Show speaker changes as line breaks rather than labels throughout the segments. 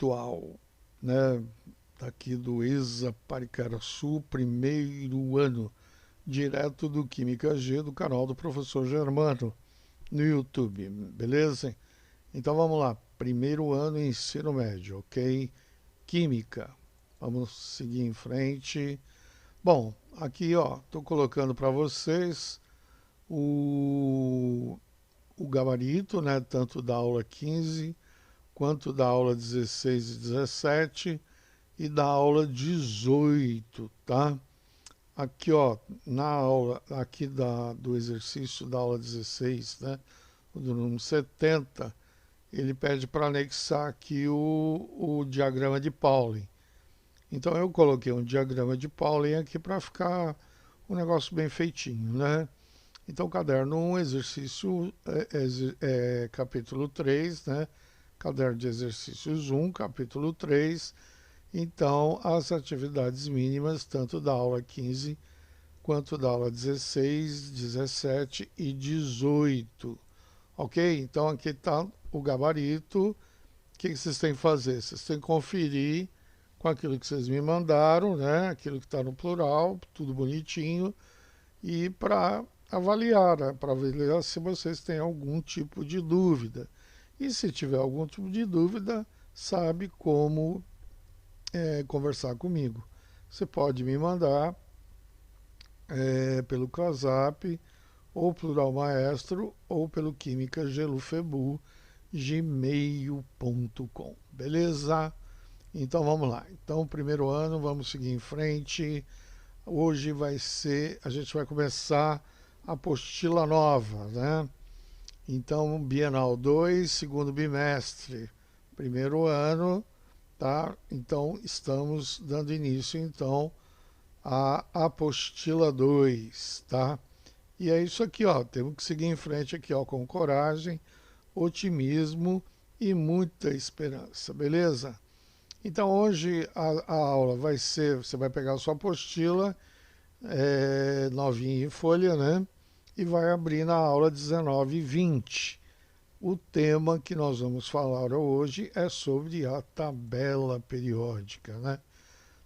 virtual, né? Daqui do ESA Paricaraçu, primeiro ano, direto do Química G, do canal do professor Germano, no YouTube, beleza? Então vamos lá, primeiro ano ensino médio, ok? Química, vamos seguir em frente. Bom, aqui ó, estou colocando para vocês o, o gabarito, né? Tanto da aula 15 quanto da aula 16 e 17 e da aula 18, tá? Aqui, ó, na aula aqui do exercício da aula 16, né, do número 70, ele pede para anexar aqui o diagrama de Pauling. Então eu coloquei um diagrama de Pauling aqui para ficar um negócio bem feitinho, né? Então, caderno 1, exercício capítulo 3, né? Caderno de exercícios 1, capítulo 3. Então, as atividades mínimas, tanto da aula 15 quanto da aula 16, 17 e 18. Ok? Então, aqui está o gabarito. O que vocês têm que fazer? Vocês têm que conferir com aquilo que vocês me mandaram, né? Aquilo que está no plural, tudo bonitinho, e para avaliar, né? Para avaliar se vocês têm algum tipo de dúvida. E se tiver algum tipo de dúvida, sabe como conversar comigo. Você pode me mandar pelo WhatsApp, ou Plural Maestro, ou pelo Química Gelufebu, gmail.com. Beleza? Então vamos lá. Então, primeiro ano, vamos seguir em frente. Hoje a gente vai começar a apostila nova, né? Então, Bienal 2, segundo bimestre, primeiro ano, tá? Então, estamos dando início, então, à apostila 2, tá? E é isso aqui, ó, temos que seguir em frente aqui, ó, com coragem, otimismo e muita esperança, beleza? Então, hoje a aula vai ser, você vai pegar a sua apostila, novinha em folha, né? E vai abrir na aula 19 e 20. O tema que nós vamos falar hoje é sobre a tabela periódica, né?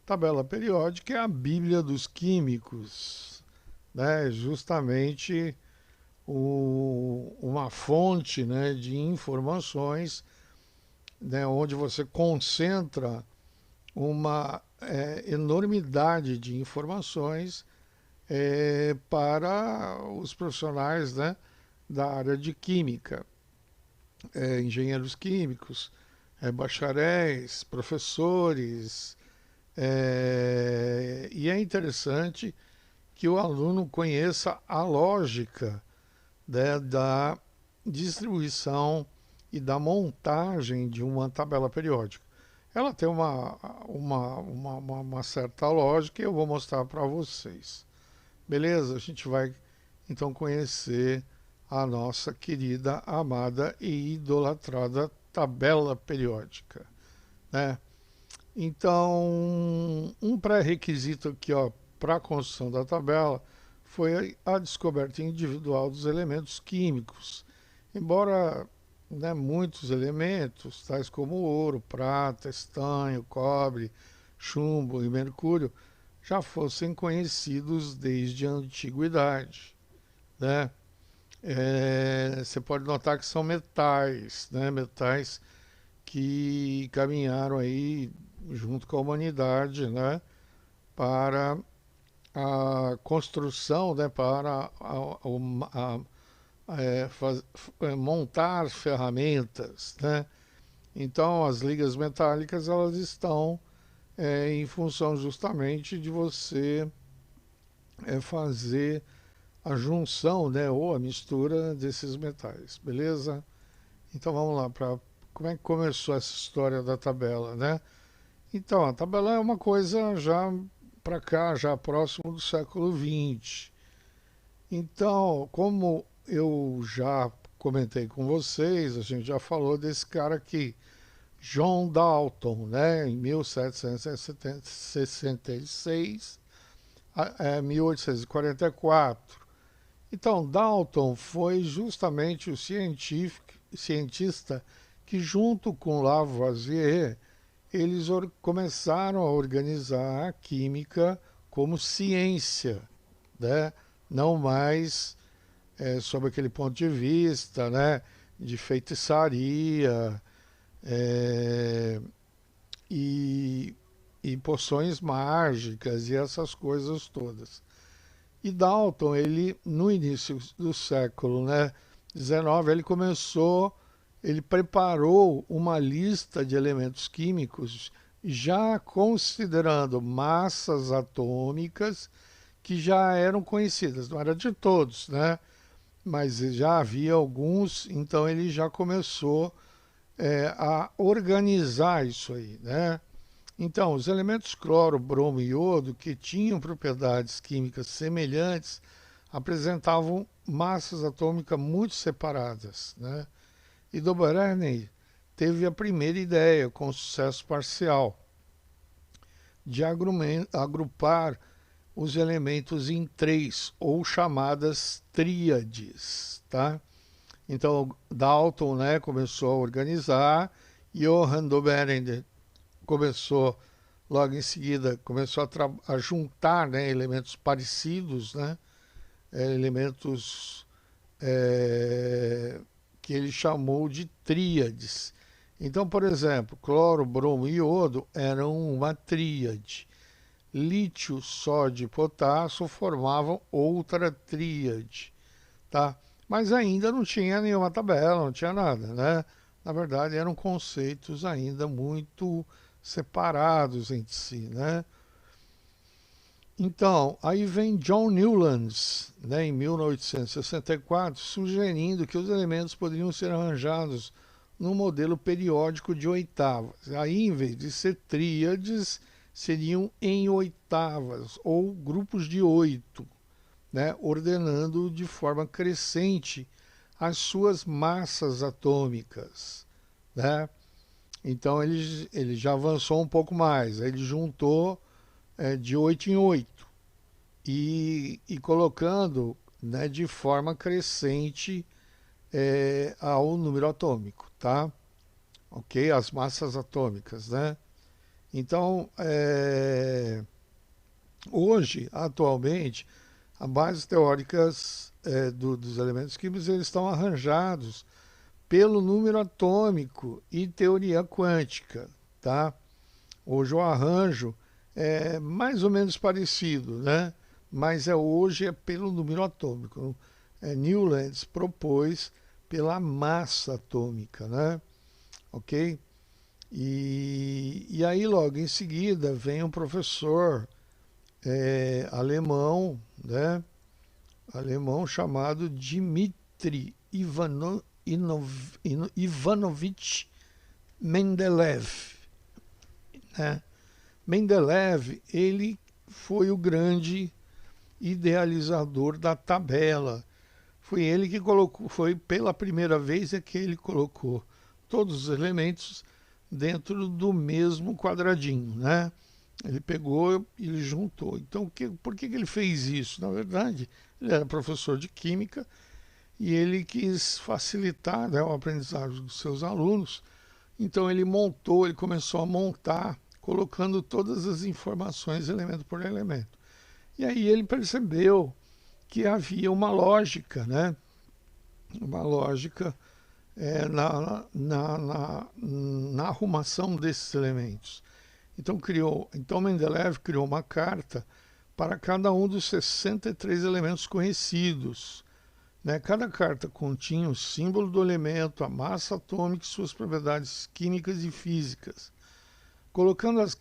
Tabela periódica é a Bíblia dos químicos, né? Justamente uma fonte, né, de informações, né, onde você concentra uma enormidade de informações para os profissionais, né, da área de química, engenheiros químicos, bacharéis, professores, e é interessante que o aluno conheça a lógica, né, da distribuição e da montagem de uma tabela periódica. Ela tem uma certa lógica e eu vou mostrar para vocês. Beleza? A gente vai então conhecer a nossa querida, amada e idolatrada tabela periódica, né? Então, um pré-requisito aqui, ó, para a construção da tabela foi a descoberta individual dos elementos químicos. Embora, né, muitos elementos, tais como ouro, prata, estanho, cobre, chumbo e mercúrio, já fossem conhecidos desde a antiguidade, né? Você pode notar que são metais, né? Metais que caminharam aí junto com a humanidade, né? Para a construção, né? Para montar ferramentas, né? Então, as ligas metálicas, elas estão em função justamente de você fazer a junção, né, ou a mistura desses metais, beleza? Então vamos lá, para como é que começou essa história da tabela, né? Então, a tabela é uma coisa já para cá, já próximo do século XX. Então, como eu já comentei com vocês, a gente já falou desse cara aqui, John Dalton, né, em 1766 a 1844. Então, Dalton foi justamente o cientista que, junto com Lavoisier, eles começaram a organizar a química como ciência, né? Não mais sob aquele ponto de vista, né? De feitiçaria é, e, e poções mágicas e essas coisas todas. E Dalton, ele no início do século, né, 19, ele preparou uma lista de elementos químicos já considerando massas atômicas que já eram conhecidas, não era de todos, né? Mas já havia alguns, então ele já começou a organizar isso aí, né? Então, os elementos cloro, bromo e iodo, que tinham propriedades químicas semelhantes, apresentavam massas atômicas muito separadas, né? E Dobereinen teve a primeira ideia, com sucesso parcial, de agrupar os elementos em três, ou chamadas tríades, tá? Então, Dalton, né, começou a organizar, Johann Dobereinen começou, logo em seguida, começou a juntar, né, elementos parecidos, né, elementos que ele chamou de tríades. Então, por exemplo, cloro, bromo e iodo eram uma tríade. Lítio, sódio e potássio formavam outra tríade, tá? Mas ainda não tinha nenhuma tabela, não tinha nada, né? Na verdade, eram conceitos ainda muito separados entre si, né? Então, aí vem John Newlands, né, em 1864, sugerindo que os elementos poderiam ser arranjados num modelo periódico de oitavas. Aí, em vez de ser tríades, seriam em oitavas, ou grupos de 8, né, ordenando de forma crescente as suas massas atômicas, né? Então ele já avançou um pouco mais, ele juntou de 8 em 8 e colocando, né, de forma crescente ao número atômico, tá? Ok? As massas atômicas, né? Então, hoje, atualmente, as bases teóricas dos elementos químicos eles estão arranjados pelo número atômico e teoria quântica, tá? Hoje o arranjo é mais ou menos parecido, né? Mas hoje é pelo número atômico. Newlands propôs pela massa atômica, né? Ok? E aí logo em seguida vem um professor alemão, né? Alemão chamado Dmitri Ivanovich Mendeleev, né? Mendeleev, ele foi o grande idealizador da tabela. Foi ele que colocou, foi pela primeira vez que ele colocou todos os elementos dentro do mesmo quadradinho, né? Ele pegou e ele juntou. Então, por que ele fez isso? Na verdade, ele era professor de química e ele quis facilitar, né, o aprendizagem dos seus alunos. Então, ele começou a montar, colocando todas as informações, elemento por elemento. E aí ele percebeu que havia uma lógica, né? Uma lógica na arrumação desses elementos. Então Mendeleev criou uma carta para cada um dos 63 elementos conhecidos, né? Cada carta continha o símbolo do elemento, a massa atômica e suas propriedades químicas e físicas. Colocando as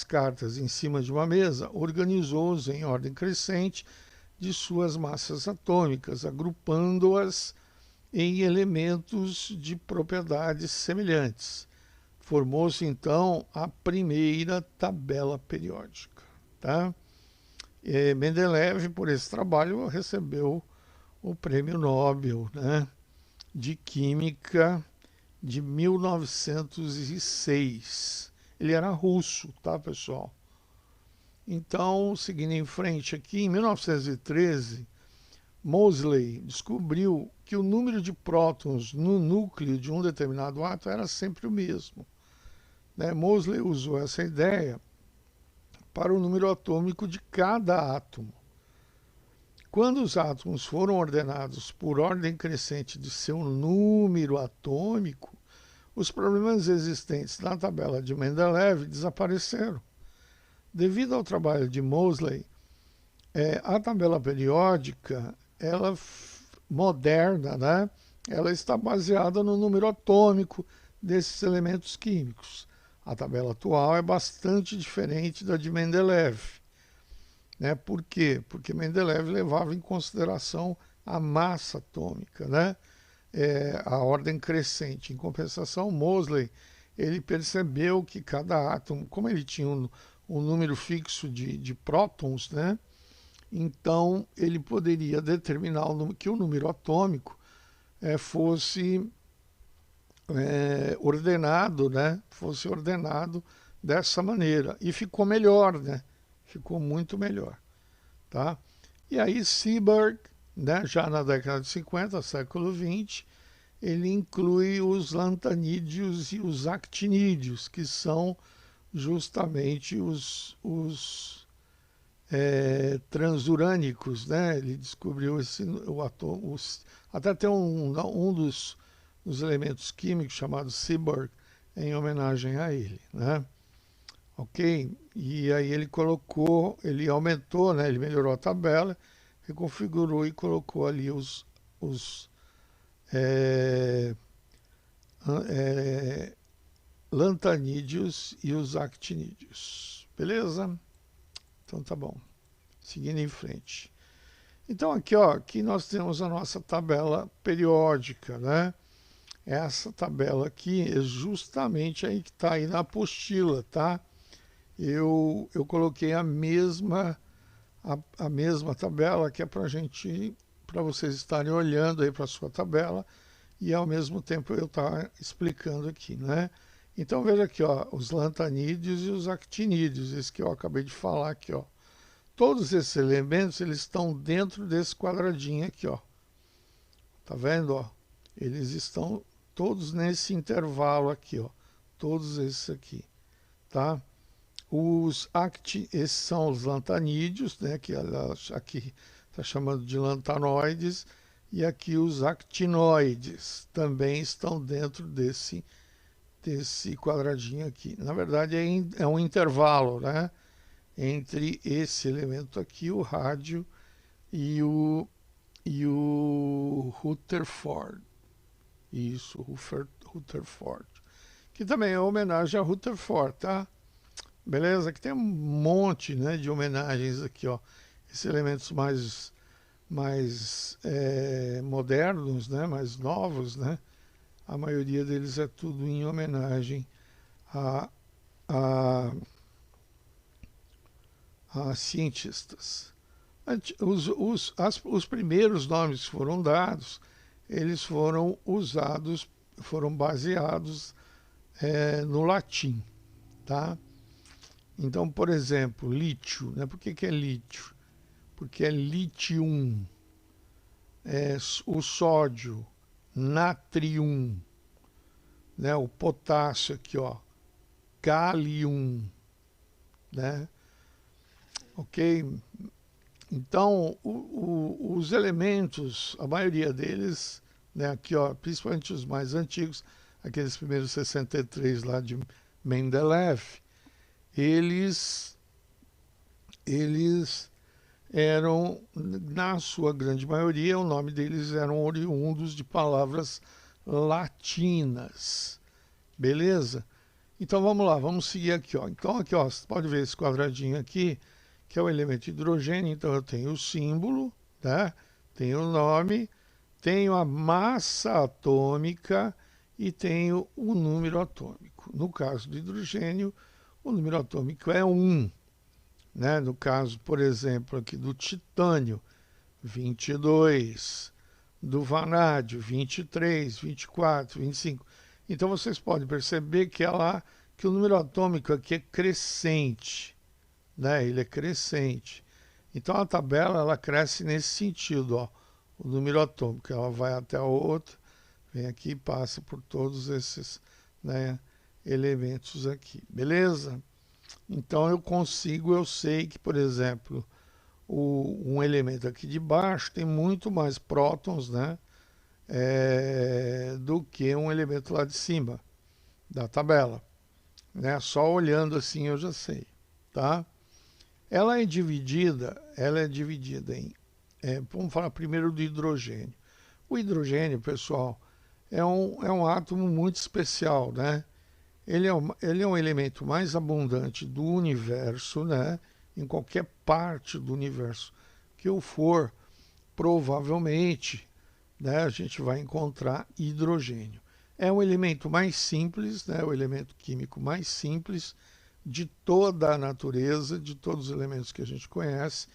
cartas em cima de uma mesa, organizou-os em ordem crescente de suas massas atômicas, agrupando-as em elementos de propriedades semelhantes. Formou-se então a primeira tabela periódica, tá? Mendeleev, por esse trabalho, recebeu o Prêmio Nobel, né, de Química de 1906. Ele era russo, tá, pessoal? Então, seguindo em frente aqui, em 1913, Moseley descobriu que o número de prótons no núcleo de um determinado átomo era sempre o mesmo, né? Moseley usou essa ideia para o número atômico de cada átomo. Quando os átomos foram ordenados por ordem crescente de seu número atômico, os problemas existentes na tabela de Mendeleev desapareceram. Devido ao trabalho de Moseley, a tabela periódica, ela moderna, né? Ela está baseada no número atômico desses elementos químicos. A tabela atual é bastante diferente da de Mendeleev. Né? Por quê? Porque Mendeleev levava em consideração a massa atômica, né? A ordem crescente. Em compensação, Moseley, ele percebeu que cada átomo, como ele tinha um número fixo de prótons, né? Então ele poderia determinar que o número atômico fosse ordenado, né? Fosse ordenado dessa maneira. E ficou melhor, né? Ficou muito melhor, tá? E aí Seeberg, né, já na década de 50, século 20, ele inclui os lantanídeos e os actinídeos, que são justamente os transurânicos, né? Ele descobriu o átomo, até tem um dos elementos químicos chamado Seeberg em homenagem a ele, né? Ok? E aí ele aumentou, né? Ele melhorou a tabela, reconfigurou e colocou ali os lantanídeos e os actinídeos. Beleza? Então tá bom. Seguindo em frente. Então aqui, ó, aqui nós temos a nossa tabela periódica, né? Essa tabela aqui é justamente aí que está aí na apostila, tá? Eu coloquei a mesma tabela que é para vocês estarem olhando aí para a sua tabela e ao mesmo tempo eu estar explicando aqui, né? Então veja aqui, ó, os lantanídeos e os actinídeos, esse que eu acabei de falar aqui, ó. Todos esses elementos, eles estão dentro desse quadradinho aqui, ó. Tá vendo, ó? Eles estão todos nesse intervalo aqui, ó. Todos esses aqui, tá? Esses são os lantanídeos, né? Que aqui está chamando de lantanoides. E aqui os actinoides também estão dentro desse quadradinho aqui. Na verdade, é um intervalo, né? Entre esse elemento aqui, o rádio, e o Rutherford. Isso, Rutherford. Que também é homenagem a Rutherford, tá? Beleza? Que tem um monte, né, de homenagens aqui, ó. Esses elementos mais modernos, né, mais novos, né? A maioria deles é tudo em homenagem a cientistas. Os primeiros nomes que foram dados, eles foram baseados no latim, tá? Então, por exemplo, lítio, né? Por que é lítio? Porque é litium, o sódio, natrium, né? O potássio aqui, ó, calium, né? Ok? Então, os elementos, a maioria deles, né, aqui, ó, principalmente os mais antigos, aqueles primeiros 63 lá de Mendeleev, eles eram, na sua grande maioria, o nome deles eram oriundos de palavras latinas. Beleza? Então vamos lá, vamos seguir aqui, ó. Então aqui, ó, você pode ver esse quadradinho aqui, que é o elemento hidrogênio. Então eu tenho o símbolo, né? Tenho o nome, tenho a massa atômica e tenho o número atômico. No caso do hidrogênio, o número atômico é 1. Né? No caso, por exemplo, aqui do titânio, 22. Do vanádio, 23, 24, 25. Então vocês podem perceber que o número atômico aqui é crescente, né? Ele é crescente. Então a tabela ela cresce nesse sentido, ó. O número atômico, ela vai até o outro, vem aqui e passa por todos esses, né? elementos aqui, beleza? Então eu sei que, por exemplo, um elemento aqui de baixo tem muito mais prótons, né, do que um elemento lá de cima da tabela, né? Só olhando assim eu já sei, tá? Ela é dividida em, vamos falar primeiro do hidrogênio. O hidrogênio, pessoal, é um átomo muito especial, né? Ele é um elemento mais abundante do universo, né? Em qualquer parte do universo que eu for, provavelmente, né, a gente vai encontrar hidrogênio. É o elemento mais simples, né, o elemento químico mais simples de toda a natureza, de todos os elementos que a gente conhece,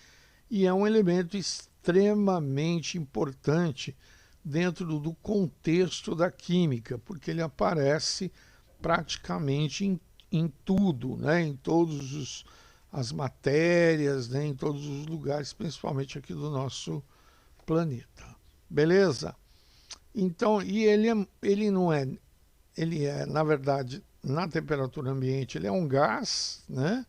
e é um elemento extremamente importante dentro do contexto da química, porque ele aparece praticamente em tudo, né, em todas as matérias, né, em todos os lugares, principalmente aqui do nosso planeta. Beleza? Então, e ele não é, ele é, na verdade, na temperatura ambiente, ele é um gás, né?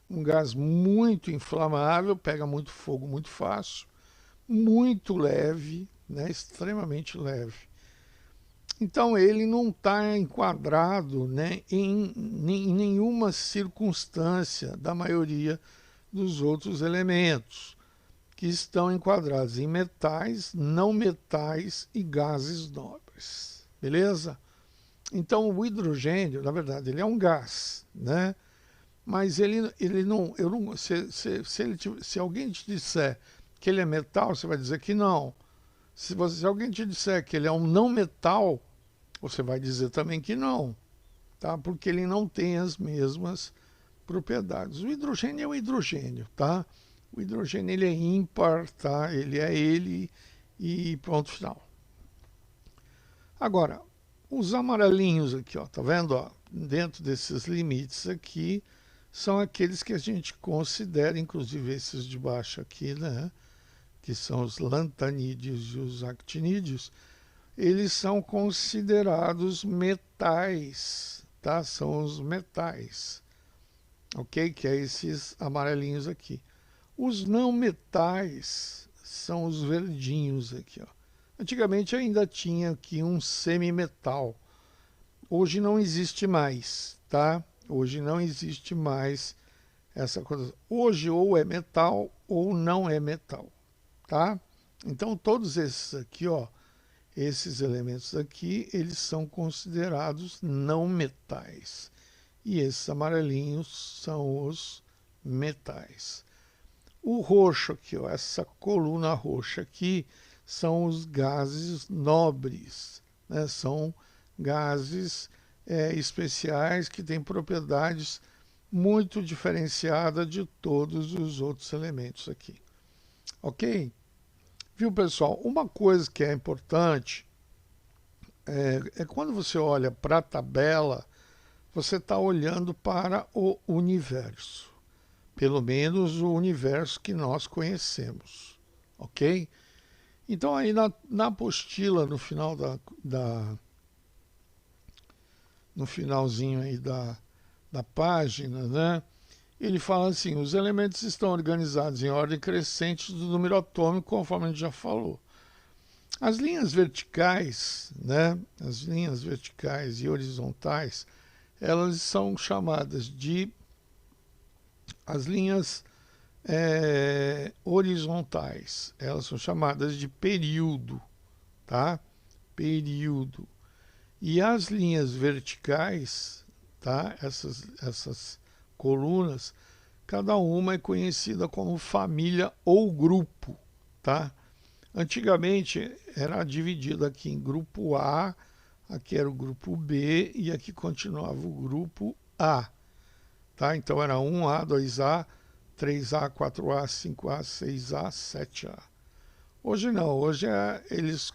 Um gás muito inflamável, pega muito fogo muito fácil, muito leve, né? Extremamente leve. Então, ele não está enquadrado, né, em nenhuma circunstância da maioria dos outros elementos, que estão enquadrados em metais, não metais e gases nobres. Beleza? Então, o hidrogênio, na verdade, ele é um gás, né? Mas ele não, eu não se alguém te disser que ele é metal, você vai dizer que não. Se alguém te disser que ele é um não metal, você vai dizer também que não, tá? Porque ele não tem as mesmas propriedades. O hidrogênio é o hidrogênio, tá? O hidrogênio ele é ímpar, tá? Ele é ele e ponto final. Agora, os amarelinhos aqui, ó, tá vendo? Ó, dentro desses limites aqui, são aqueles que a gente considera, inclusive esses de baixo aqui, né? Que são os lantanídeos e os actinídeos, eles são considerados metais, tá? São os metais, ok? Que é esses amarelinhos aqui. Os não metais são os verdinhos aqui, ó. Antigamente ainda tinha aqui um semimetal. Hoje não existe mais, tá? Hoje não existe mais essa coisa. Hoje ou é metal ou não é metal, tá? Então todos esses aqui, ó, esses elementos aqui, eles são considerados não metais. E esses amarelinhos são os metais. O roxo aqui, ó, essa coluna roxa aqui, são os gases nobres, né? São gases especiais que têm propriedades muito diferenciadas de todos os outros elementos aqui. Ok? Viu, pessoal? Uma coisa que é importante é quando você olha para a tabela, você está olhando para o universo. Pelo menos o universo que nós conhecemos. Ok? Então aí na apostila, no final no finalzinho aí da página, né? Ele fala assim, os elementos estão organizados em ordem crescente do número atômico, conforme a gente já falou. As linhas verticais, né? As linhas verticais e horizontais, elas são chamadas de as linhas horizontais, elas são chamadas de período, tá? Período. E as linhas verticais, tá? Essas colunas, cada uma é conhecida como família ou grupo, tá? Antigamente era dividido aqui em grupo A, aqui era o grupo B e aqui continuava o grupo A, tá? Então era 1A, 2A, 3A, 4A, 5A, 6A, 7A. Hoje não, hoje eles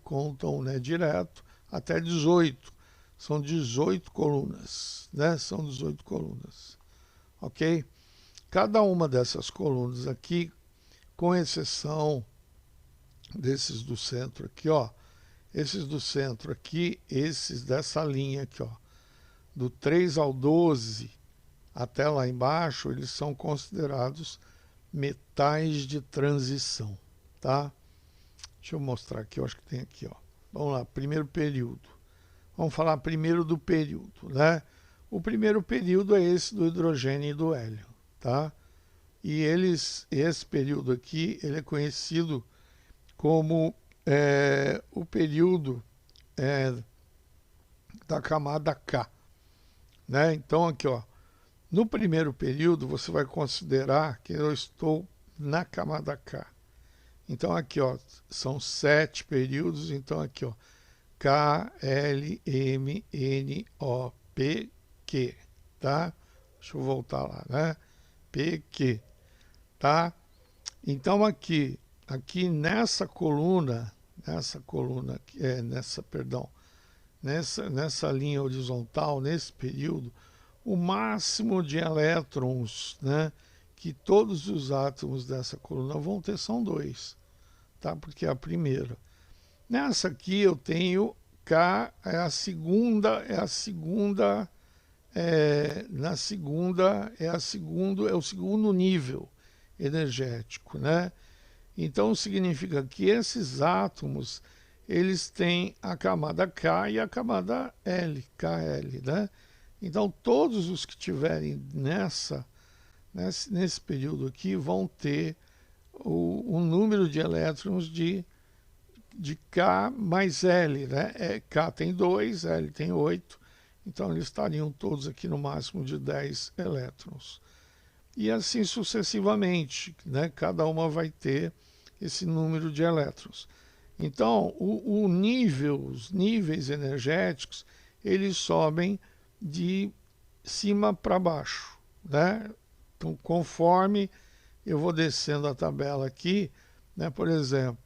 contam, né, direto até 18. São 18 colunas, né? São 18 colunas, ok? Cada uma dessas colunas aqui, com exceção desses do centro aqui, ó, esses do centro aqui, esses dessa linha aqui, ó, do 3 ao 12 até lá embaixo, eles são considerados metais de transição, tá? Deixa eu mostrar aqui, eu acho que tem aqui, ó. Vamos lá, primeiro período. Vamos falar primeiro do período, né? O primeiro período é esse do hidrogênio e do hélio, tá? E esse período aqui, ele é conhecido como o período da camada K, né? Então aqui, ó, no primeiro período você vai considerar que eu estou na camada K. Então aqui, ó, são 7 períodos, então aqui, ó, K, L, M, N, O, P, Q, tá? Deixa eu voltar lá, né? P, Q, tá? Então aqui nessa coluna, nessa linha horizontal, nesse período, o máximo de elétrons, né, que todos os átomos dessa coluna vão ter são 2, tá? Porque é a primeira. Nessa aqui eu tenho K, é o segundo nível energético, né? Então significa que esses átomos, eles têm a camada K e a camada L, KL, né? Então todos os que tiverem nesse período aqui vão ter o número de elétrons de K mais L, né? K tem 2, L tem 8, então eles estariam todos aqui no máximo de 10 elétrons. E assim sucessivamente, né? Cada uma vai ter esse número de elétrons. Então, os níveis energéticos, eles sobem de cima para baixo, né? Então, conforme eu vou descendo a tabela aqui, né? Por exemplo,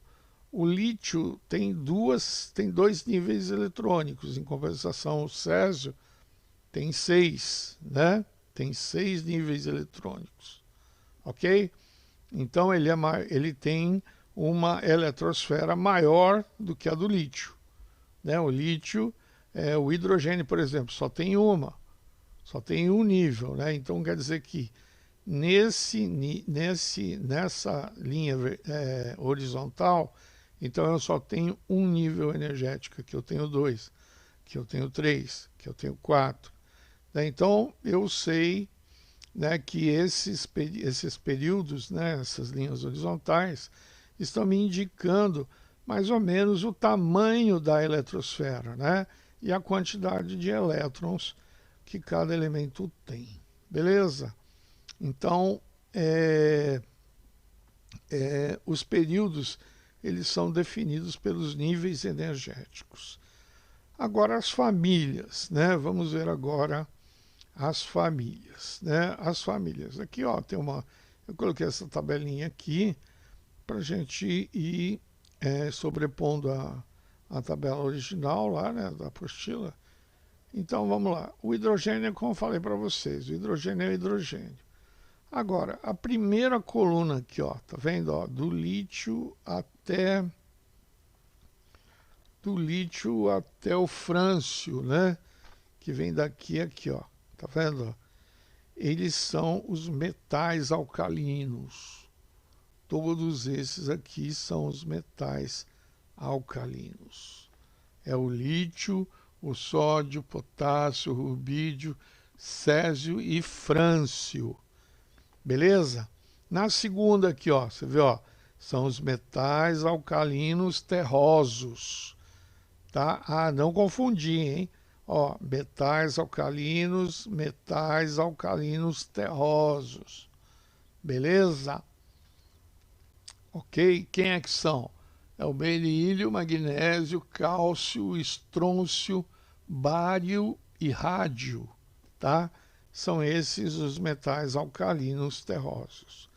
o lítio tem dois níveis eletrônicos, em compensação o césio tem 6, né? Tem 6 níveis eletrônicos, ok? Então ele tem uma eletrosfera maior do que a do lítio, né? O lítio, o hidrogênio, por exemplo, só tem um nível, né? Então quer dizer que nessa linha horizontal, então eu só tenho um nível energético, que eu tenho 2, que eu tenho 3, que eu tenho 4. Né? Então eu sei, né, que esses períodos, né, essas linhas horizontais, estão me indicando mais ou menos o tamanho da eletrosfera, né, e a quantidade de elétrons que cada elemento tem. Beleza? Então, os períodos, eles são definidos pelos níveis energéticos. Agora as famílias, né? Vamos ver agora as famílias, né? As famílias. Aqui, ó, eu coloquei essa tabelinha aqui para a gente ir sobrepondo a tabela original lá, né, da apostila. Então vamos lá. O hidrogênio, como eu falei para vocês, o hidrogênio é o hidrogênio. Agora, a primeira coluna aqui, ó, tá vendo? Ó, do lítio até o frâncio, né? Que vem daqui aqui, ó. Tá vendo? Eles são os metais alcalinos. Todos esses aqui são os metais alcalinos. É o lítio, o sódio, potássio, rubídio, césio e frâncio. Beleza? Na segunda aqui, ó, você vê, ó, são os metais alcalinos terrosos, tá? Ah, não confundir, hein? Ó, metais alcalinos terrosos. Beleza? Ok? Quem é que são? É o berílio, magnésio, cálcio, estrôncio, bário e rádio, tá? São esses os metais alcalinos terrosos.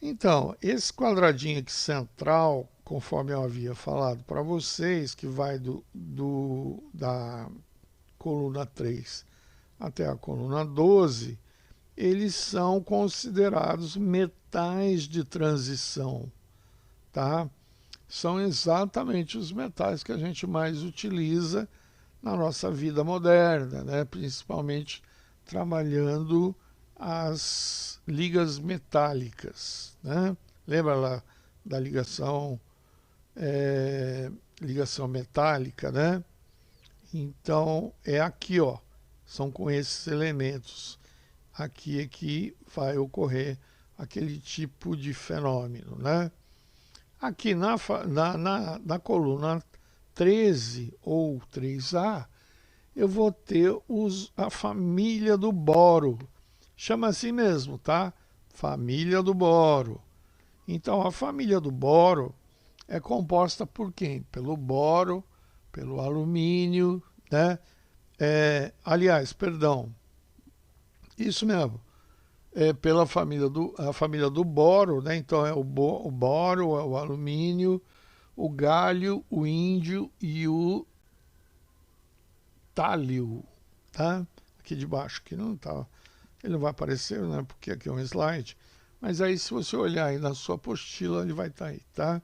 Então, esse quadradinho aqui central, conforme eu havia falado para vocês, que vai da coluna 3 até a coluna 12, eles são considerados metais de transição, tá? São exatamente os metais que a gente mais utiliza na nossa vida moderna, né? Principalmente trabalhando as ligas metálicas, né? Lembra lá da é, ligação metálica, né? Então é aqui, ó, são com esses elementos aqui é que vai ocorrer aquele tipo de fenômeno, né? Aqui na coluna 13 ou 3A, eu vou ter a família do boro. Chama assim mesmo, tá? Família do boro. Então, a família do boro é composta por quem? Pelo boro, pelo alumínio, né? Aliás, perdão, isso mesmo, pela a família do boro, né? Então é o boro, é o alumínio, o galho, o índio e o tálio, tá? Aqui de baixo, que não tá, ele não vai aparecer, né? Porque aqui é um slide. Mas aí, se você olhar aí na sua apostila, ele vai estar aí, tá?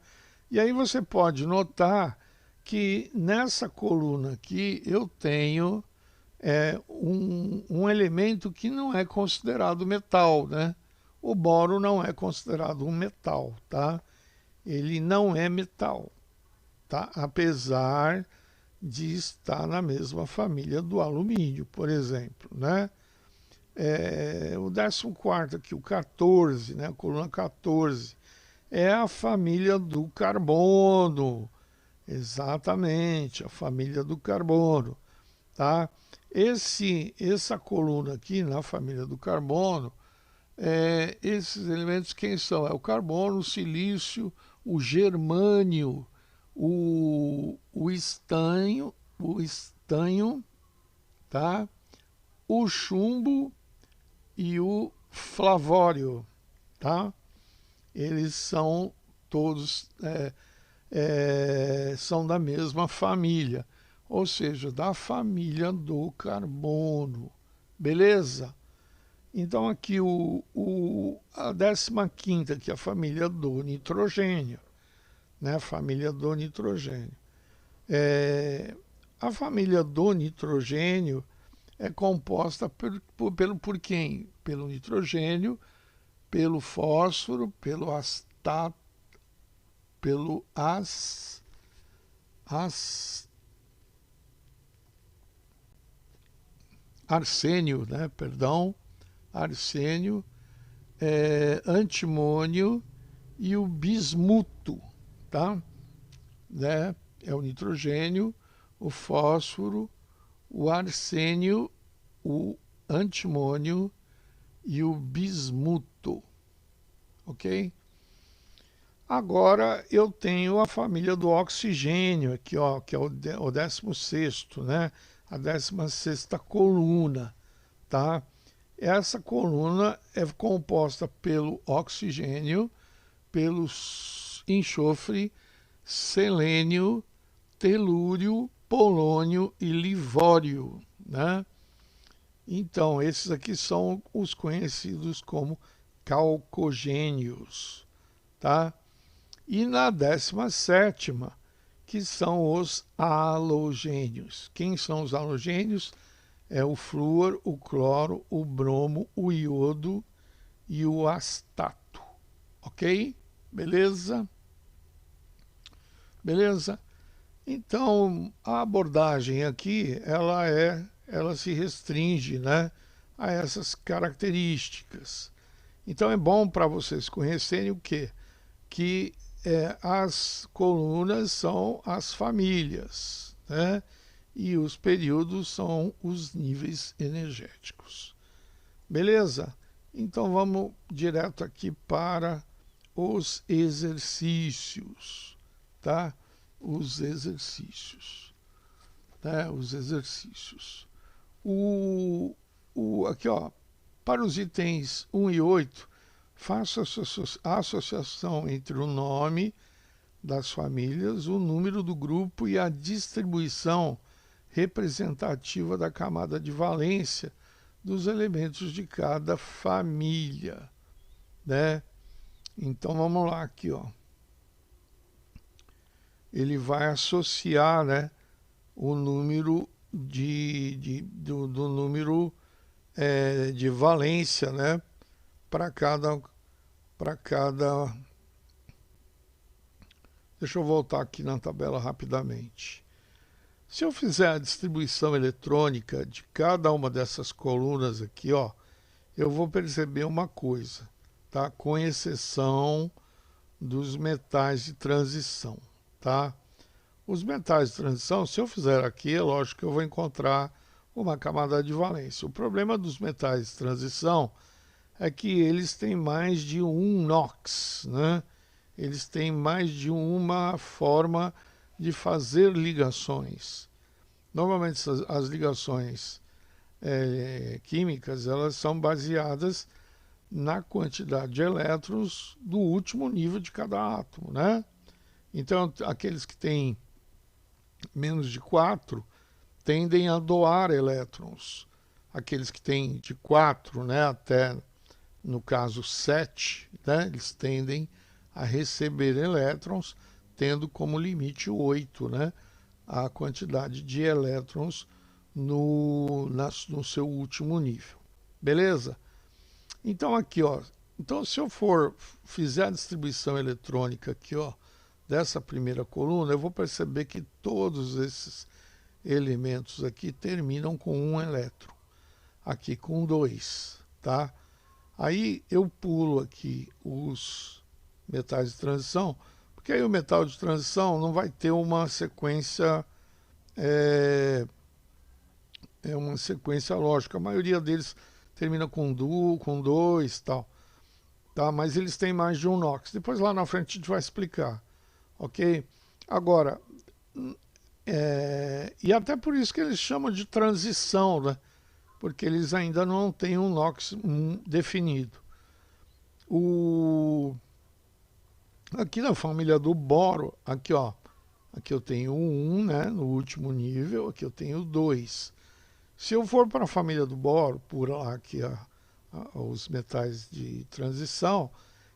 E aí você pode notar que nessa coluna aqui eu tenho um elemento que não é considerado metal, né? O boro não é considerado um metal, tá? Ele não é metal, tá? Apesar de estar na mesma família do alumínio, por exemplo, né? O 14º aqui, o 14, né? A coluna 14, é a família do carbono, exatamente, a família do carbono, tá? Essa coluna aqui na família do carbono, esses elementos quem são? É o carbono, o silício, o germânio, o estanho, tá? O chumbo e o flavório, tá? Eles são todos são da mesma família, ou seja, da família do carbono, beleza? Então aqui a 15ª, que é a família do nitrogênio, né? Família do nitrogênio. A família do nitrogênio é composta por quem? Pelo nitrogênio, pelo fósforo, pelo arsênio, né? Perdão, arsênio, antimônio e o bismuto, tá? Né? É o nitrogênio, o fósforo, o arsênio, o antimônio e o bismuto, ok? Agora eu tenho a família do oxigênio aqui, ó, que é o 16º, né? A 16ª coluna, tá? Essa coluna é composta pelo oxigênio, pelo enxofre, selênio, telúrio, polônio e livório, né? Então, esses aqui são os conhecidos como calcogênios, tá? E na 17ª, que são os halogênios. Quem são os halogênios? É o flúor, o cloro, o bromo, o iodo e o astato, ok? Beleza? Beleza? Então, a abordagem aqui, ela se restringe, né, a essas características. Então é bom para vocês conhecerem o quê? Que as colunas são as famílias, né? E os períodos são os níveis energéticos. Beleza? Então vamos direto aqui para os exercícios, tá? Os exercícios, né? Os exercícios. Aqui, ó, para os itens 1 e 8, faça a associação entre o nome das famílias, o número do grupo e a distribuição representativa da camada de valência dos elementos de cada família, né? Então vamos lá aqui, ó. Ele vai associar, né, o número do número de valência, né? Para cada. Deixa eu voltar aqui na tabela rapidamente. Se eu fizer a distribuição eletrônica de cada uma dessas colunas aqui, ó, eu vou perceber uma coisa, tá? Com exceção dos metais de transição, tá? Os metais de transição, se eu fizer aqui, é lógico que eu vou encontrar uma camada de valência. O problema dos metais de transição é que eles têm mais de um NOx, né? Eles têm mais de uma forma de fazer ligações. Normalmente as ligações químicas, elas são baseadas na quantidade de elétrons do último nível de cada átomo, né? Então, aqueles que têm menos de 4 tendem a doar elétrons. Aqueles que têm de 4, né, até, no caso, 7, né, eles tendem a receber elétrons, tendo como limite 8, né, a quantidade de elétrons no seu último nível. Beleza? Então aqui, ó, então se eu fizer a distribuição eletrônica aqui, ó, dessa primeira coluna, eu vou perceber que todos esses elementos aqui terminam com um elétron, aqui com 2, tá? Aí eu pulo aqui os metais de transição, porque aí o metal de transição não vai ter uma sequência uma sequência lógica. A maioria deles termina com 2 tal, tá? Mas eles têm mais de um NOx. Depois lá na frente a gente vai explicar, ok? Agora, e até por isso que eles chamam de transição, né? Porque eles ainda não têm um NOx definido. Aqui na família do boro, aqui ó, aqui eu tenho 1, né, no último nível, aqui eu tenho 2. Se eu for para a família do boro, por lá aqui os metais de transição,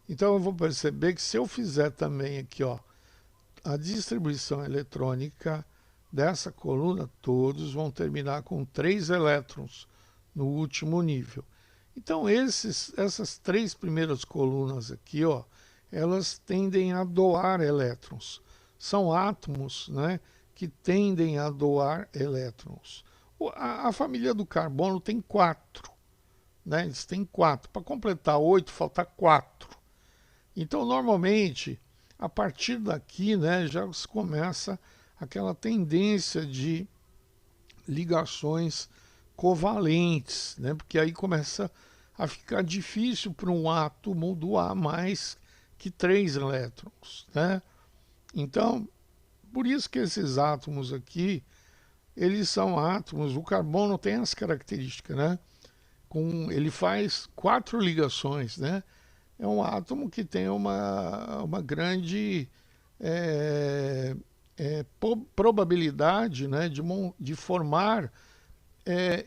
então eu vou perceber que se eu fizer também aqui, ó, a distribuição eletrônica dessa coluna, todos vão terminar com 3 elétrons no último nível. Então essas 3 primeiras colunas aqui, ó, elas tendem a doar elétrons. São átomos, né, que tendem a doar elétrons. A família do carbono tem 4, né? Eles têm 4. Para completar 8, falta 4. Então, normalmente, a partir daqui, né, já se começa aquela tendência de ligações covalentes, né? Porque aí começa a ficar difícil para um átomo doar mais que 3 elétrons, né? Então, por isso que esses átomos aqui, eles são átomos, o carbono tem as características, né? Ele faz 4 ligações, né? É um átomo que tem uma grande probabilidade, né, de formar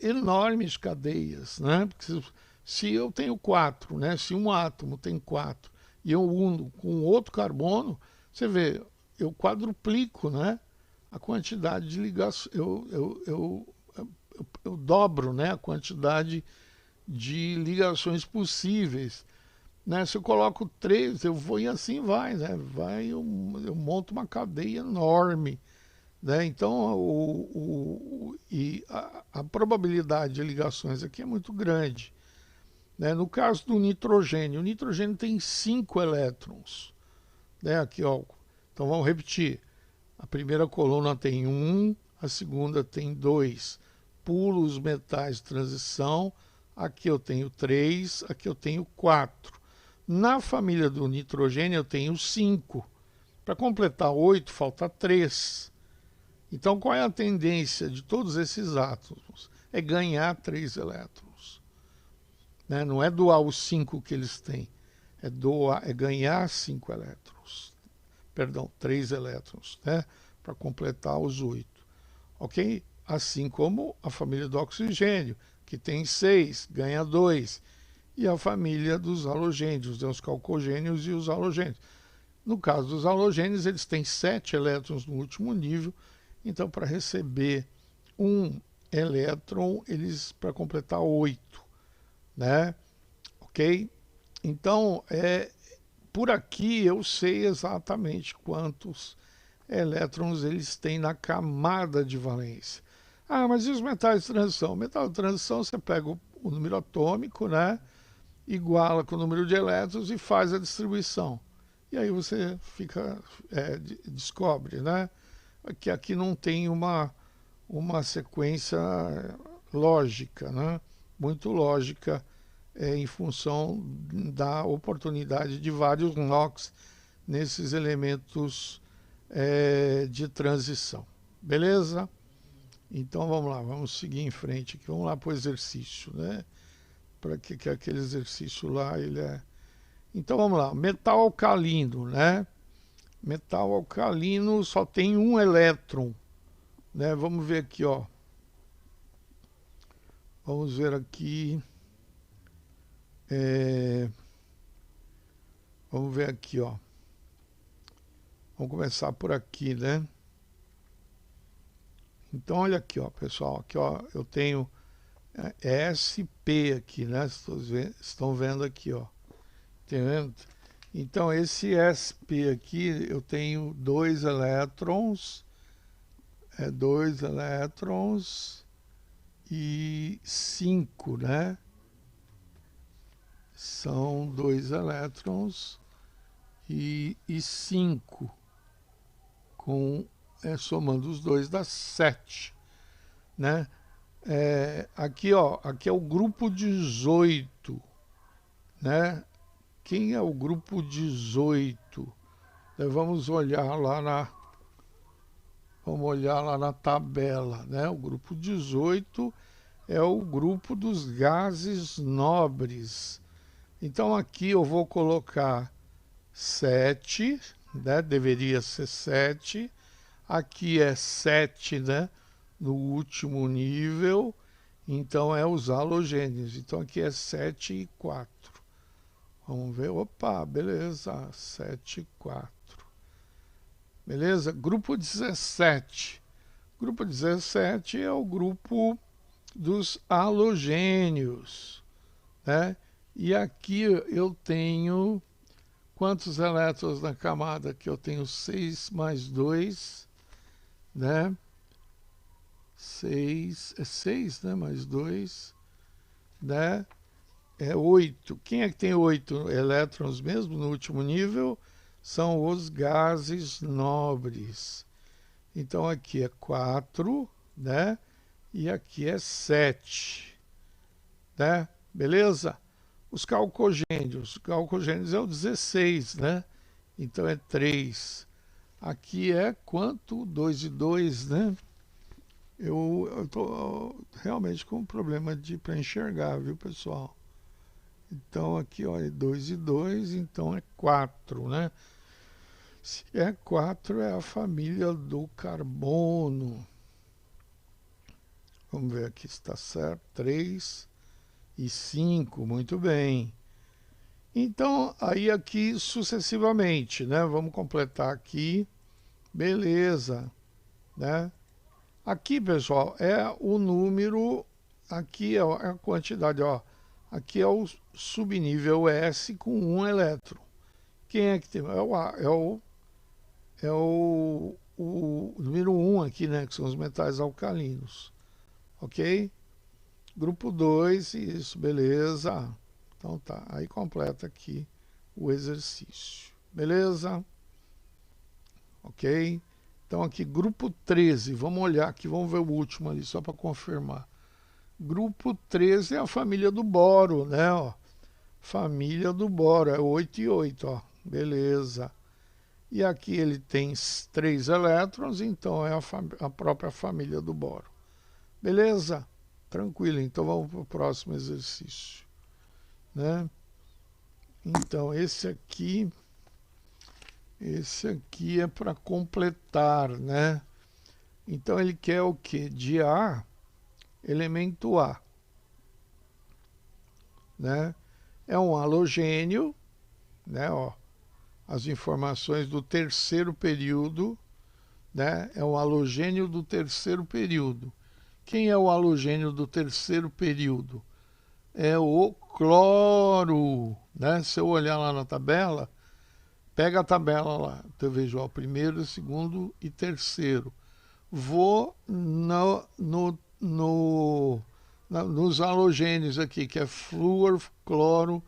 enormes cadeias, né? Porque se eu tenho 4, né, se um átomo tem 4 e eu uno com outro carbono, você vê, eu quadruplico, né, a quantidade de ligações, eu dobro, né, a quantidade de ligações possíveis, né? Se eu coloco 3, eu vou e assim vai, né? Eu monto uma cadeia enorme, né? Então a probabilidade de ligações aqui é muito grande, né? No caso do nitrogênio, o nitrogênio tem 5 elétrons, né? Aqui, ó. Então vamos repetir. A primeira coluna tem 1, a segunda tem 2. Pulo os metais de transição. Aqui eu tenho 3, aqui eu tenho 4. Na família do nitrogênio eu tenho 5. Para completar 8, falta 3. Então qual é a tendência de todos esses átomos? É ganhar 3 elétrons. Né? Não é doar os 5 que eles têm, é ganhar 5 elétrons. Perdão, 3 elétrons, né? Para completar os 8. Ok? Assim como a família do oxigênio, que tem 6, ganha 2. E a família dos halogênios, os calcogênios e os halogênios. No caso dos halogênios, eles têm 7 elétrons no último nível, então para receber um elétron, eles para completar 8, né? Ok? Então, por aqui eu sei exatamente quantos elétrons eles têm na camada de valência. Ah, mas e os metais de transição? Metal de transição, você pega o número atômico, né? Iguala com o número de elétrons e faz a distribuição. E aí você descobre, né? Que aqui não tem uma sequência lógica, né? Muito lógica, em função da oportunidade de vários NOx nesses elementos de transição. Beleza? Então vamos lá, vamos seguir em frente aqui. Vamos lá para o exercício, né? Para que aquele exercício lá ele é. Então vamos lá, metal alcalino, né? Metal alcalino só tem um elétron, né? Vamos ver aqui, ó. Vamos ver aqui. Vamos ver aqui, ó. Vamos começar por aqui, né? Então olha aqui, ó, pessoal. Aqui, ó, eu tenho SP aqui, né? Estão vendo aqui, ó. Entendendo? Então esse SP aqui eu tenho 2 elétrons, 2 elétrons e 5, né? São 2 elétrons e 5, somando os dois dá 7, né? Aqui, ó, aqui é o grupo 18, né? Quem é o grupo 18? Vamos olhar lá na tabela, né? O grupo 18 é o grupo dos gases nobres. Então aqui eu vou colocar 7, né? Deveria ser 7. Aqui é 7, né? No último nível. Então é os halogênios. Então aqui é 7 e 4. Vamos ver. Opa, beleza. 7 e 4. Beleza? Grupo 17. Grupo 17 é o grupo dos halogênios, né? E aqui eu tenho quantos elétrons na camada? Aqui eu tenho 6 mais 2, né? 6, 6, né? Mais 2, né? 8. Quem é que tem 8 elétrons mesmo no último nível? São os gases nobres. Então aqui é 4, né? E aqui é 7, né? Beleza? Os calcogênios é o 16, né? Então é 3. Aqui é quanto? 2 e 2, né? Eu tô realmente com um problema para enxergar, viu, pessoal? Então aqui, olha, 2 e 2, então é 4, né? Se é 4, é a família do carbono. Vamos ver aqui se está certo. 3 e 5, muito bem. Então, aí aqui sucessivamente, né? Vamos completar aqui. Beleza, né? Aqui, pessoal, é o número, aqui é a quantidade, ó. Aqui é o subnível S com 1 elétron. Quem é que tem? É o número 1 aqui, né? Que são os metais alcalinos. Ok? Grupo 2, isso, beleza. Então tá, aí completa aqui o exercício. Beleza? Ok? Então aqui, grupo 13, vamos olhar aqui, vamos ver o último ali, só para confirmar. Grupo 13 é a família do boro, né? Ó. Família do boro, é 8 e 8, ó. Beleza. E aqui ele tem 3 elétrons, então é a própria família do boro. Beleza? Tranquilo, então vamos para o próximo exercício, né? Então esse aqui é para completar, né? Então ele quer o que? De A, elemento A, né? É um halogênio, né? Ó, as informações do terceiro período, né? É um halogênio do terceiro período. Quem é o halogênio do terceiro período? É o cloro, né? Se eu olhar lá na tabela, pega a tabela lá, então eu vejo o primeiro, segundo e terceiro. Vou nos halogênios aqui, que é flúor, cloro,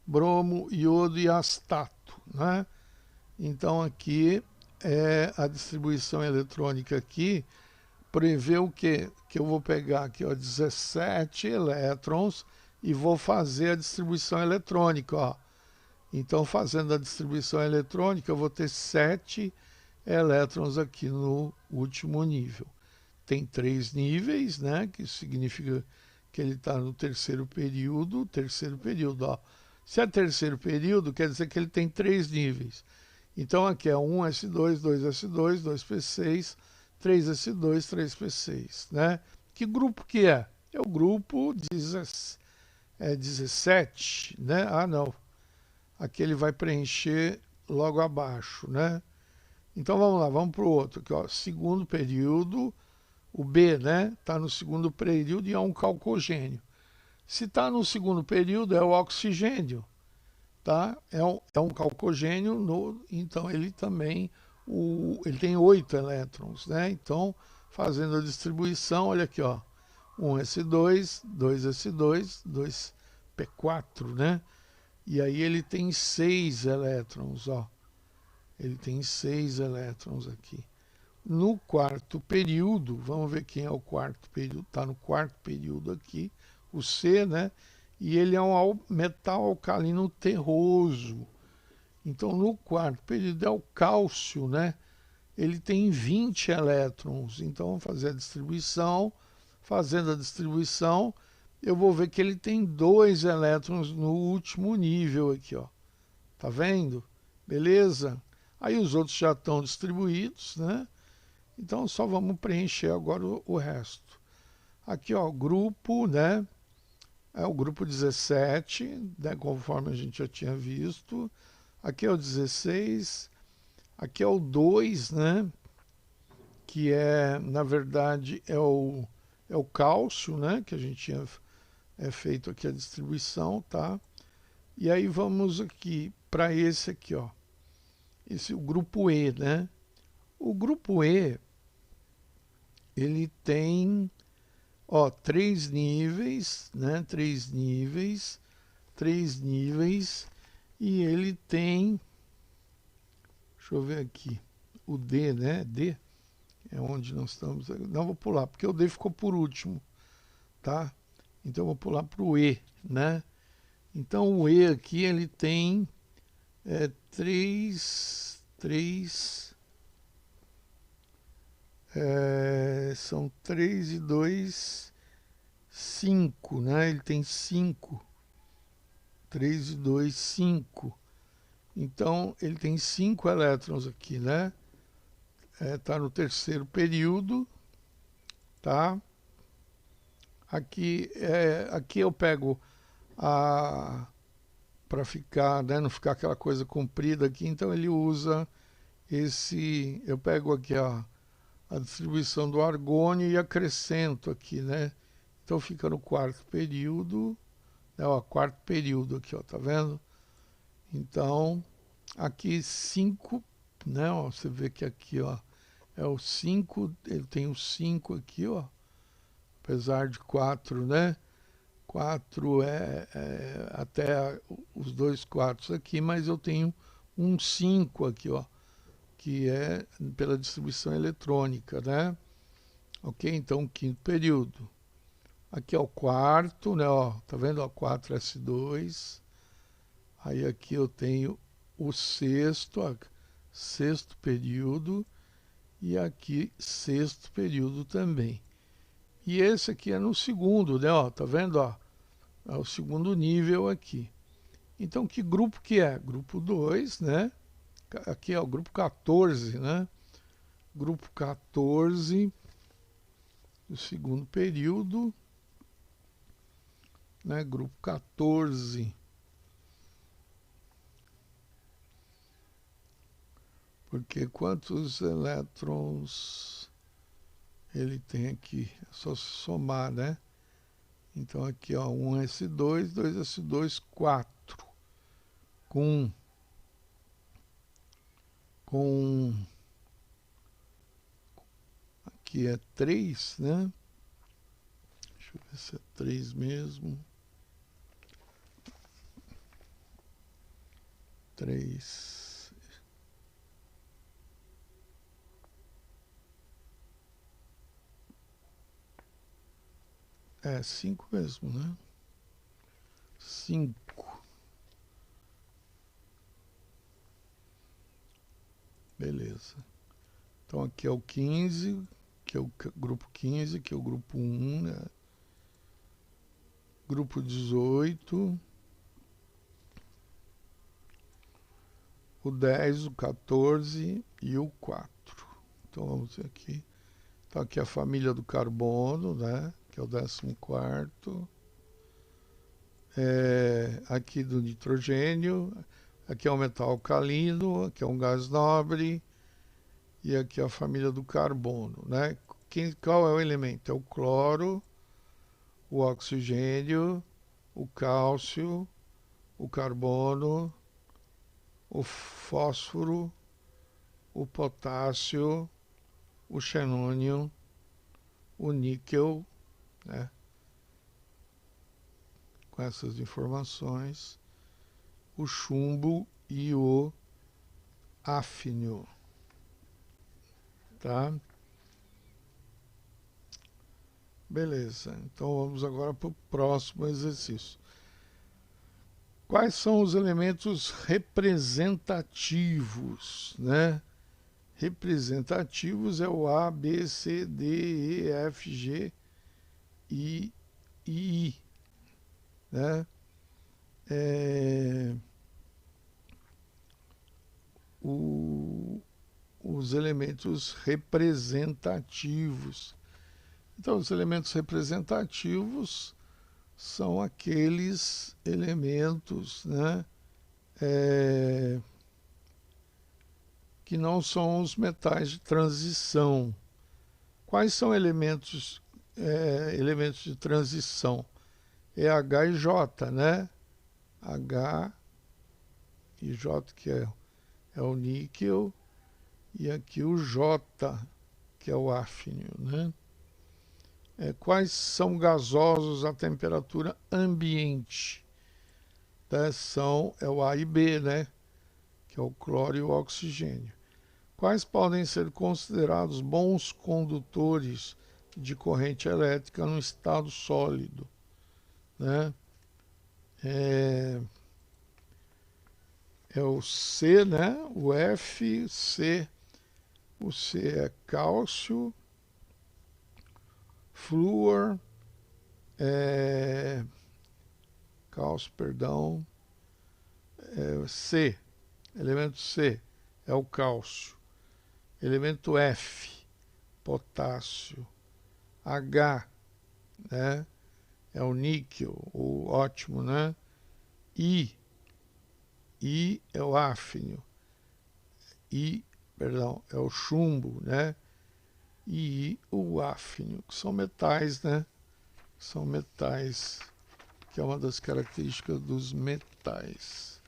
bromo, iodo e astato, né? Então aqui é a distribuição eletrônica aqui, prevê o quê? Que eu vou pegar aqui, ó, 17 elétrons e vou fazer a distribuição eletrônica, ó. Então, fazendo a distribuição eletrônica, eu vou ter 7 elétrons aqui no último nível. Tem 3 níveis, né? Que significa que ele está no terceiro período. Ó. Se é terceiro período, quer dizer que ele tem 3 níveis. Então, aqui é 1s2, 2s2, 2p6, 3s2, 3p6, né? Que grupo que é? É o grupo 17, né? Ah, não. Aqui ele vai preencher logo abaixo, né? Então vamos lá, vamos para o outro aqui, ó. Segundo período, o B, né? Está no segundo período e é um calcogênio. Se está no segundo período, é o oxigênio, tá? É um calcogênio, então ele também ele tem 8 elétrons, né? Então, fazendo a distribuição, olha aqui, ó. 1s2, 2s2, 2p4, né? E aí ele tem 6 elétrons, ó. Ele tem 6 elétrons aqui. No quarto período, vamos ver quem é o quarto período, está no quarto período aqui, o C, né? E ele é um metal alcalino terroso. Então, no quarto período é o cálcio, né? Ele tem 20 elétrons. Então, vamos fazer a distribuição. Fazendo a distribuição, eu vou ver que ele tem 2 elétrons no último nível aqui, ó. Tá vendo? Beleza? Aí os outros já estão distribuídos, né? Então só vamos preencher agora o resto. Aqui, ó, grupo, né? É o grupo 17, né? Conforme a gente já tinha visto. Aqui é o 16. Aqui é o 2, né? Que é, na verdade, é o cálcio, né? Que a gente tinha feito aqui a distribuição, tá? E aí vamos aqui para esse aqui, ó. O grupo E, né? O grupo E, ele tem, ó, 3 níveis, né? 3 níveis, e ele tem, deixa eu ver aqui, o D, né? D é onde nós estamos. Não, vou pular, porque o D ficou por último, tá? Então eu vou pular para o E, né? Então o E aqui, ele tem 3, são 3 e 2, 5, né? Ele tem 5. 3 e 2, 5. Então, ele tem 5 elétrons aqui, né? Tá no terceiro período, tá? Aqui eu pego para ficar, né? Não ficar aquela coisa comprida aqui, então ele usa eu pego aqui a distribuição do argônio e acrescento aqui, né? Então fica no quarto período, né? Ó, quarto período aqui, ó, tá vendo? Então, aqui 5, né? Ó, você vê que aqui, ó, é o 5, ele tem o 5 aqui, ó, apesar de 4, né? 4 é até os 2 quartos aqui, mas eu tenho um 5 aqui, ó, que é pela distribuição eletrônica, né? Ok? Então, quinto período. Aqui é o quarto, né? Ó, tá vendo? Ó, 4s2. Aí aqui eu tenho o sexto, ó, sexto período. E aqui sexto período também. E esse aqui é no segundo, né? Ó, tá vendo? Ó, é o segundo nível aqui. Então, que grupo que é? Grupo 2, né? Aqui é o grupo 14, né? Grupo 14, o segundo período, né? Grupo 14. Porque quantos elétrons ele tem aqui, é só somar, né? Então aqui, ó, 1s2, 2s2, 4. Com aqui é 3, né? Deixa eu ver se é 3 mesmo. 3. É 5 mesmo, né? 5. Beleza. Então aqui é o 15, que é o grupo 15, que é o grupo 1, né? Grupo 18, o 10, o 14 e o 4. Então vamos ver aqui. Então aqui é a família do carbono, né? Que é o 14º. Aqui do nitrogênio. Aqui é o metal alcalino, aqui é um gás nobre. E aqui é a família do carbono, né? Qual é o elemento? É o cloro, o oxigênio, o cálcio, o carbono, o fósforo, o potássio, o xenônio, o níquel, né? Com essas informações, o chumbo e o áfnio, tá? Beleza, então vamos agora para o próximo exercício. Quais são os elementos representativos, né? Representativos é o A, B, C, D, E, F, G, I e I, né? Os elementos representativos. Então, os elementos representativos são aqueles elementos, né, que não são os metais de transição. Quais são elementos de transição? É H e J, né? H e J, que é o níquel, e aqui o J, que é o áfnio, né? Quais são gasosos a temperatura ambiente? É o A e B, né? Que é o cloro e o oxigênio. Quais podem ser considerados bons condutores de corrente elétrica no estado sólido, né? É o C, né? O F, C. O C é cálcio, flúor, cálcio, perdão, C, elemento C é o cálcio, elemento F, potássio, H, né, é o níquel, o ótimo, né, I é o áfnio, perdão, é o chumbo, né, e o áfnio, que são metais, né, são metais, que é uma das características dos metais.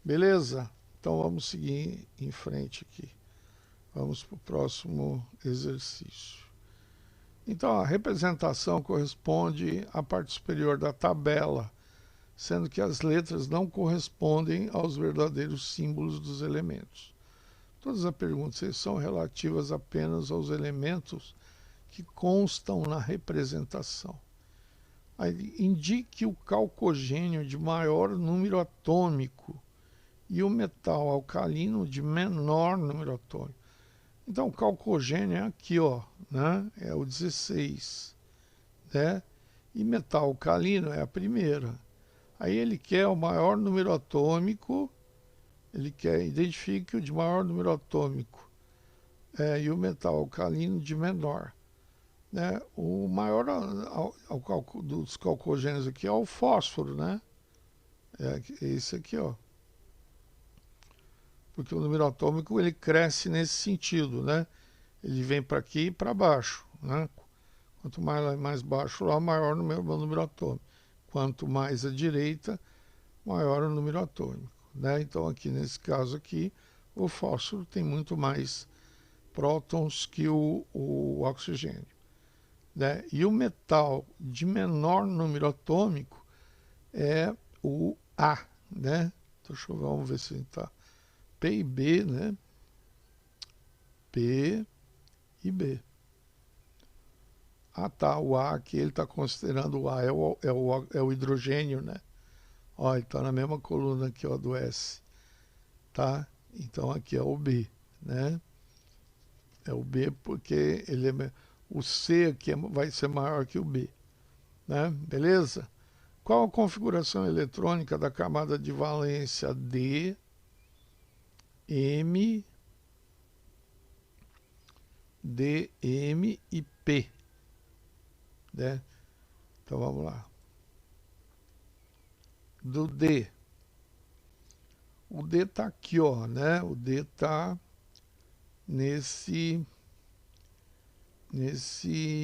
Beleza? Então vamos seguir em frente aqui. Vamos para o próximo exercício. Então a representação corresponde à parte superior da tabela, sendo que as letras não correspondem aos verdadeiros símbolos dos elementos. Todas as perguntas são relativas apenas aos elementos que constam na representação. Aí, indique o calcogênio de maior número atômico e o metal alcalino de menor número atômico. Então, o calcogênio é aqui, ó, né? É o 16, né? E metal alcalino é a primeira. Aí ele quer o maior número atômico, ele quer identifique o de maior número atômico e o metal alcalino de menor. Né? O maior dos calcogênios aqui é o fósforo, né? É esse aqui, ó. Porque o número atômico ele cresce nesse sentido, né? ele vem para aqui e para baixo, né? Quanto mais baixo lá, maior o número atômico. Quanto mais à direita, maior o número atômico, né? Então aqui nesse caso aqui, o fósforo tem muito mais prótons que o oxigênio, né? E o metal de menor número atômico é o A, né? Deixa eu ver, vamos ver se está P e B, né? P e B. Ah, tá, o A aqui, ele está considerando o A, é o hidrogênio, né? Ó, ele está na mesma coluna aqui, ó, do S, tá? Então aqui é o B, né? É o B porque o C aqui vai ser maior que o B, né? Beleza? Qual a configuração eletrônica da camada de valência D, M e P, né? Então vamos lá. Do D. O D está aqui, ó, né? O D está nesse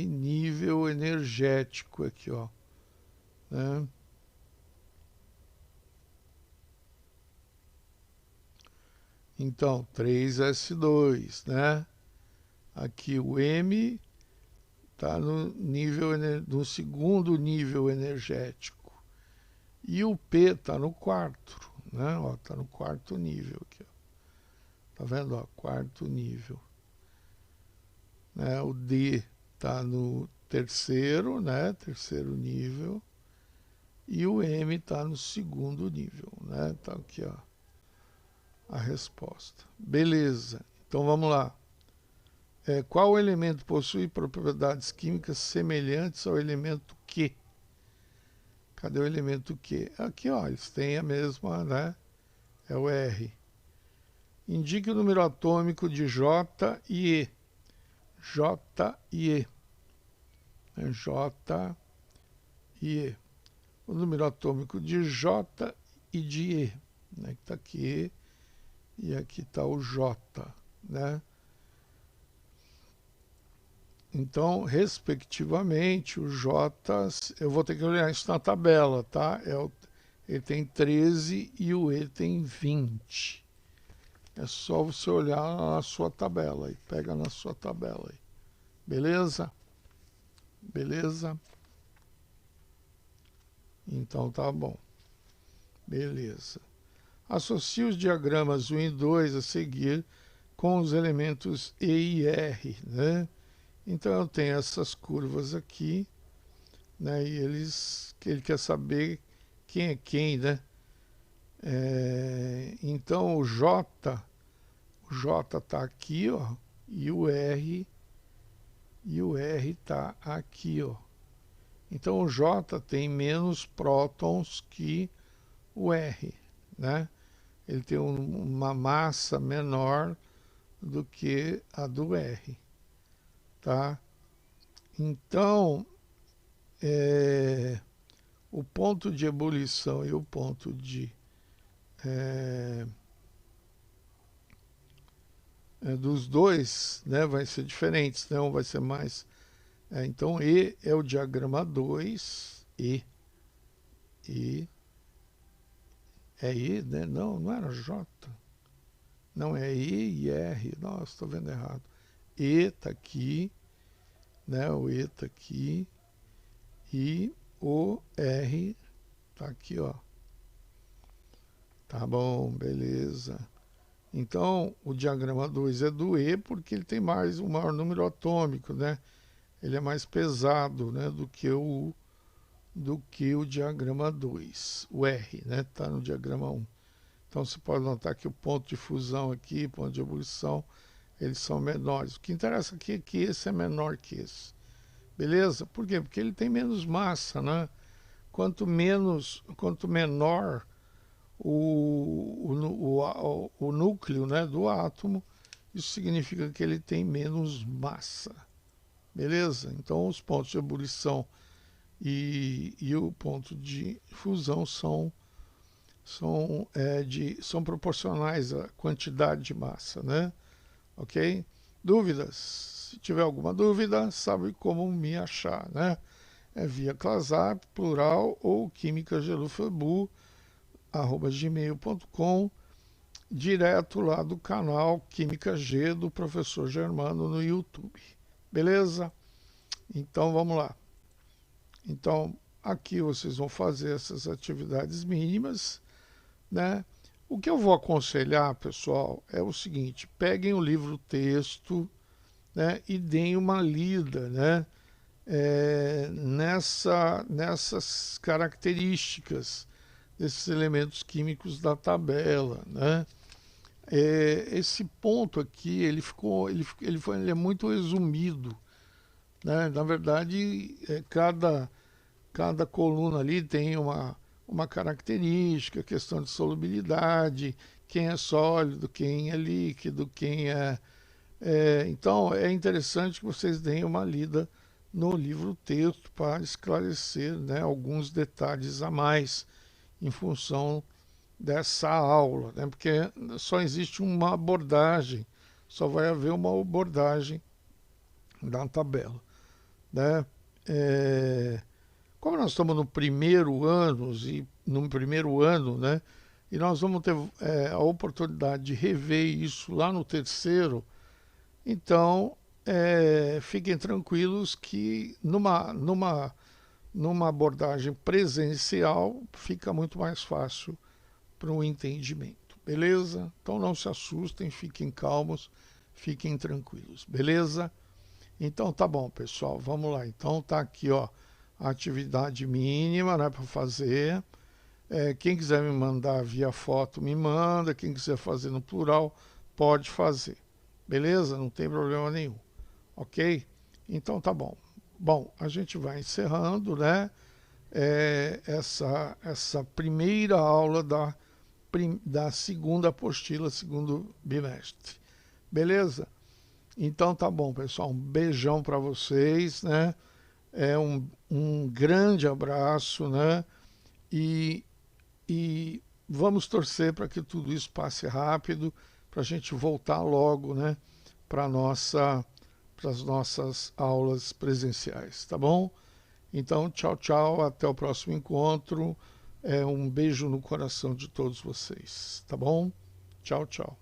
nível energético aqui, ó, né? Então, 3s2, né? Aqui o M está no segundo nível energético. E o P está no quarto, né? Ó, tá no quarto nível aqui, ó. Tá vendo, ó? Quarto nível. Né? O D está no terceiro, né? Terceiro nível. E o M está no segundo nível, né? Tá aqui, ó, a resposta. Beleza. Então vamos lá. Qual elemento possui propriedades químicas semelhantes ao elemento Q? Cadê o elemento Q? Aqui, ó, eles têm a mesma, né? É o R. Indique o número atômico de J e E. J e E. J e E. O número atômico de J e de E. Né? Que está aqui e aqui está o J, né? Então, respectivamente, o J, eu vou ter que olhar isso na tabela, tá? Ele tem 13 e o E tem 20. É só você olhar na sua tabela, pega na sua tabela aí. Beleza? Beleza? Então tá bom. Beleza. Associe os diagramas 1 e 2 a seguir com os elementos E e R, né? Então eu tenho essas curvas aqui, né? E ele quer saber quem é quem, né? Então o J está aqui, ó, e o R está aqui, ó. Então o J tem menos prótons que o R, né? Ele tem uma massa menor do que a do R, tá? Então, o ponto de ebulição e o ponto de dos dois, né, vai ser diferentes, né? Um vai ser mais... então, E é o diagrama 2, E. É E, né? Não era J. Não, é E e R. Nossa, estou vendo errado. E está aqui, né? O E está aqui. E o R está aqui, ó. Tá bom, beleza. Então, o diagrama 2 é do E porque ele tem um maior número atômico, né? Ele é mais pesado, né, do que o diagrama 2. O R, né, tá no diagrama 1. Então, você pode notar que o ponto de fusão aqui, ponto de ebulição, eles são menores. O que interessa aqui é que esse é menor que esse. Beleza? Por quê? Porque ele tem menos massa, né? Quanto menor o núcleo, né, do átomo, isso significa que ele tem menos massa. Beleza? Então, os pontos de ebulição e o ponto de fusão são proporcionais à quantidade de massa, né? Ok? Dúvidas? Se tiver alguma dúvida, sabe como me achar, né? É via Clasap, plural, ou quimicagelufabu@gmail.com, direto lá do canal Química G do professor Germano no YouTube. Beleza? Então vamos lá. Então aqui vocês vão fazer essas atividades mínimas, né? O que eu vou aconselhar, pessoal, é o seguinte: peguem o livro texto, né, e deem uma lida, né, nessas características desses elementos químicos da tabela, né? Esse ponto aqui ele é muito resumido, né? Na verdade, cada coluna ali tem uma característica, questão de solubilidade, quem é sólido, quem é líquido, então é interessante que vocês deem uma lida no livro texto para esclarecer, né, alguns detalhes a mais em função dessa aula, né, porque só existe uma abordagem, só vai haver uma abordagem da tabela, né? Como nós estamos no primeiro ano, né, e nós vamos ter a oportunidade de rever isso lá no terceiro. Então, fiquem tranquilos que numa abordagem presencial fica muito mais fácil para o entendimento, beleza? Então não se assustem, fiquem calmos, fiquem tranquilos, beleza? Então tá bom, pessoal, vamos lá. Então tá aqui, ó, a atividade mínima, né, para fazer. Quem quiser me mandar via foto, me manda. Quem quiser fazer no plural, pode fazer. Beleza? Não tem problema nenhum. Ok? Então tá bom. Bom, a gente vai encerrando, né? Essa primeira aula da segunda apostila, segundo bimestre. Beleza? Então tá bom, pessoal. Um beijão para vocês, né? Um grande abraço, né? E, e vamos torcer para que tudo isso passe rápido, para a gente voltar logo, né, para as nossas aulas presenciais, tá bom? Então, tchau, tchau, até o próximo encontro. Um beijo no coração de todos vocês, tá bom? Tchau, tchau.